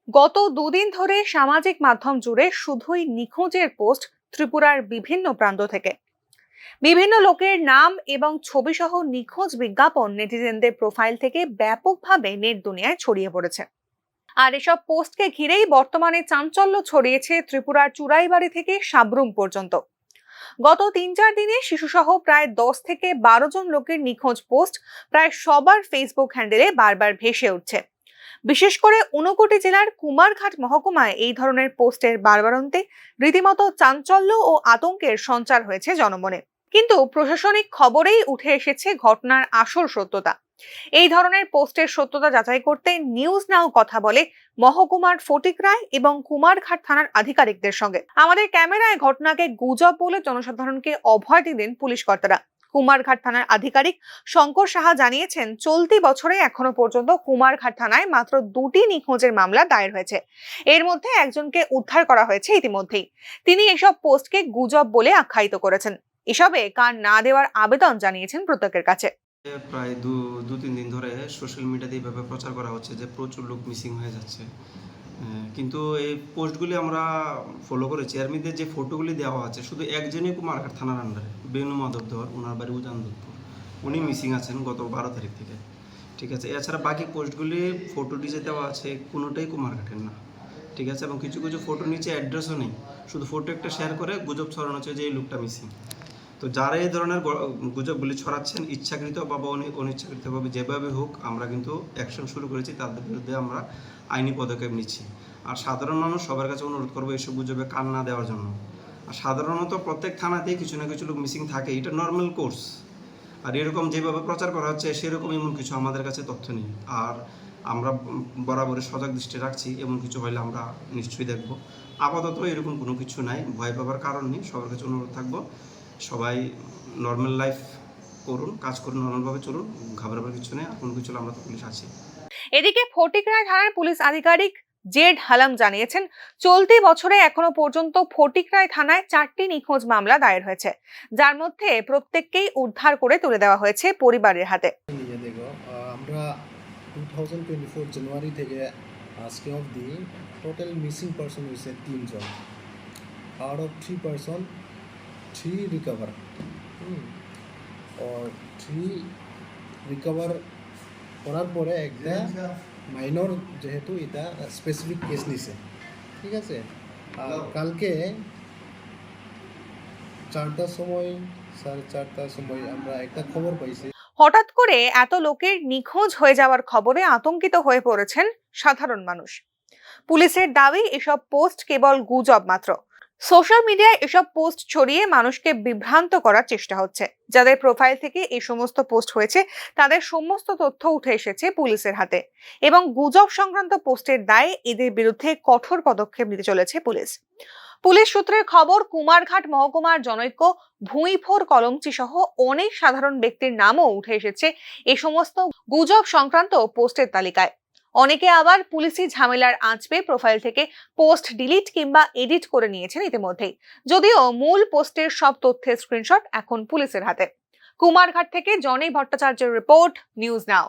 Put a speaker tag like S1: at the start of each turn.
S1: গত দুদিন ধরে সামাজিক মাধ্যম জুড়ে শুধুই নিখোঁজের পোস্ট ত্রিপুরার বিভিন্ন প্রান্ত থেকে। বিভিন্ন লোকের নাম এবং ছবি সহ নিখোঁজ বিজ্ঞাপন নেটিজেনদের প্রোফাইল থেকে ব্যাপকভাবে নেট দুনিয়ায় ছড়িয়ে পড়েছে। আর এসব পোস্টকে ঘিরেই বর্তমানে চাঞ্চল্য ছড়িয়েছে ত্রিপুরার চুরাইবাড়ি থেকে সাব্রুম পর্যন্ত। গত ৩-৪ দিনে শিশুসহ প্রায় ১০ থেকে ১২ জন লোকের নিখোঁজ পোস্ট প্রায় সবার ফেসবুক হ্যান্ডেলে বারবার ভেসে উঠছে। বিশেষ করে ঊনকোটি জেলার কুমারঘাট মহকুমায় এই ধরনের পোস্টের বারবারন্তে রীতিমতো চাঞ্চল্য ও আতঙ্কের সঞ্চার হয়েছে জনমনে। কিন্তু প্রশাসনিক খবরেই উঠে এসেছে ঘটনার আসল সত্যতা। এই ধরনের পোস্টের সত্যতা যাচাই করতে নিউজ নাও কথা বলে মহকুমার ফটিকরায় এবং কুমারঘাট থানার আধিকারিকদের সঙ্গে। আমাদের ক্যামেরায় ঘটনাকে গুজব বলে জনসাধারণকে অভয় দিলেন পুলিশ কর্তারা। কুমারঘাট থানার আধিকারিক শঙ্কর সাহা জানিয়েছেন, চলতি বছরে এখনো পর্যন্ত কুমারঘাট থানায় মাত্র 2টি নিখোঁজের মামলা দায়ের হয়েছে। এর মধ্যে একজনকে উদ্ধার করা হয়েছে ইতিমধ্যেই। তিনি এসব পোস্টকে গুজব বলে আখ্যায়িত করেছেন। এসবে কান না দেওয়ার আবেদন জানিয়েছেন প্রত্যেকের কাছে।
S2: প্রায় দু তিন দিন ধরে সোশ্যাল মিডিয়াতে এইভাবে প্রচার করা হচ্ছে যে প্রচুর লোক মিসিং হয়ে যাচ্ছে। কিন্তু এই পোস্টগুলি আমরা ফলো করেছি। এর মধ্যে যে ফটোগুলি দেওয়া আছে শুধু একজনই কুমারঘাট থানার আন্ডারে, বেনু মাধব ধর, ওনার বাড়ি উজানদুলপুর, উনি মিসিং আছেন গত 12 তারিখ থেকে। ঠিক আছে, এছাড়া বাকি পোস্টগুলি ফটোটি যে দেওয়া আছে কোনোটাই কুমারঘাটের না। ঠিক আছে, এবং কিছু কিছু ফটোর নিচে অ্যাড্রেসও নেই, শুধু ফটো একটা শেয়ার করে গুজব ছড়ানো হচ্ছে যে এই লোকটা মিসিং। তো যারা এই ধরনের গুজবগুলি ছড়াচ্ছেন ইচ্ছাকৃত বা অনিচ্ছাকৃতভাবে যেভাবে হোক, আমরা কিন্তু অ্যাকশন শুরু করেছি, তাদের বিরুদ্ধে আমরা আইনি পদক্ষেপ নিচ্ছি। আর সাধারণ মানুষ সবার কাছে অনুরোধ করবো এসব গুজবে কান না দেওয়ার জন্য। আর সাধারণত প্রত্যেক থানাতেই কিছু না কিছু লোক মিসিং থাকে, এটা নর্মাল কোর্স। আর এরকম যেভাবে প্রচার করা হচ্ছে সেরকম এমন কিছু আমাদের কাছে তথ্য নেই। আর আমরা বরাবরই সজাগ দৃষ্টি রাখছি, এমন কিছু হলে আমরা নিশ্চয়ই দেখব। আপাতত এরকম কোনো কিছু নাই, ভয় পাবার কারণ নেই। সবার কাছে অনুরোধ থাকবো, সবাই নর্মাল লাইফ করুন, কাজ করুন, নর্মালভাবে চলুন, ঘাবড়াবার কিছু নেই। আর কোনো কিছু হলে আমরা তো পুলিশ আছি।
S1: এদিকে ফটিকরায় থানার পুলিশ আধিকারিক জেড হালাম জানিয়েছেন, চলতি বছরে এখনো পর্যন্ত ফটিকরায় থানায় 4টি নিখোঁজ মামলা দায়ের হয়েছে, যার মধ্যে প্রত্যেককেই উদ্ধার করে তুলে দেওয়া হয়েছে পরিবারের হাতে।
S3: আমরা 2024 জানুয়ারি থেকে আজকে অবধি টোটাল মিসিং পারসন হয়েছে 3 জন। আউট অফ 3 পারসন 3 রিকভার, আর 3 রিকভার করার পরে একটা মাইনর, যেহেতু এটা স্পেসিফিক কেস নিছে। ঠিক আছে, আর কালকে 4টার সময়, 4:30টার সময় আমরা একটা খবর পাইছি।
S1: হঠাৎ করে এত লোকের নিখোঁজ হয়ে যাওয়ার খবরে আতঙ্কিত হয়ে পড়েছেন সাধারণ মানুষ। পুলিশের দাবি, এসব পোস্ট কেবল গুজব মাত্র। সোশ্যাল মিডিয়ায় এসব পোস্ট ছড়িয়ে মানুষকে বিভ্রান্ত করার চেষ্টা হচ্ছে। যাদের প্রোফাইল থেকে এই সমস্ত পোস্ট হয়েছে তাদের সমস্ত তথ্য উঠে এসেছে পুলিশের হাতে, এবং গুজব সংক্রান্ত পোস্টের দায়ে এদের বিরুদ্ধে কঠোর পদক্ষেপ নিতে চলেছে পুলিশ। পুলিশ সূত্রের খবর, কুমারঘাট মহকুমার জনৈক ভুঁইফোর কলমচি সহ অনেক সাধারণ ব্যক্তির নামও উঠে এসেছে এই সমস্ত গুজব সংক্রান্ত পোস্টের তালিকায়। অনেকে আবার পুলিশি ঝামেলার আঁচ পেয়ে প্রোফাইল থেকে পোস্ট ডিলিট কিংবা এডিট করে নিয়েছেন ইতিমধ্যেই, যদিও মূল পোস্টের সব তথ্যের স্ক্রিনশট এখন পুলিশের হাতে। কুমারঘাট থেকে জনি ভট্টাচার্যের রিপোর্ট, নিউজ নাও।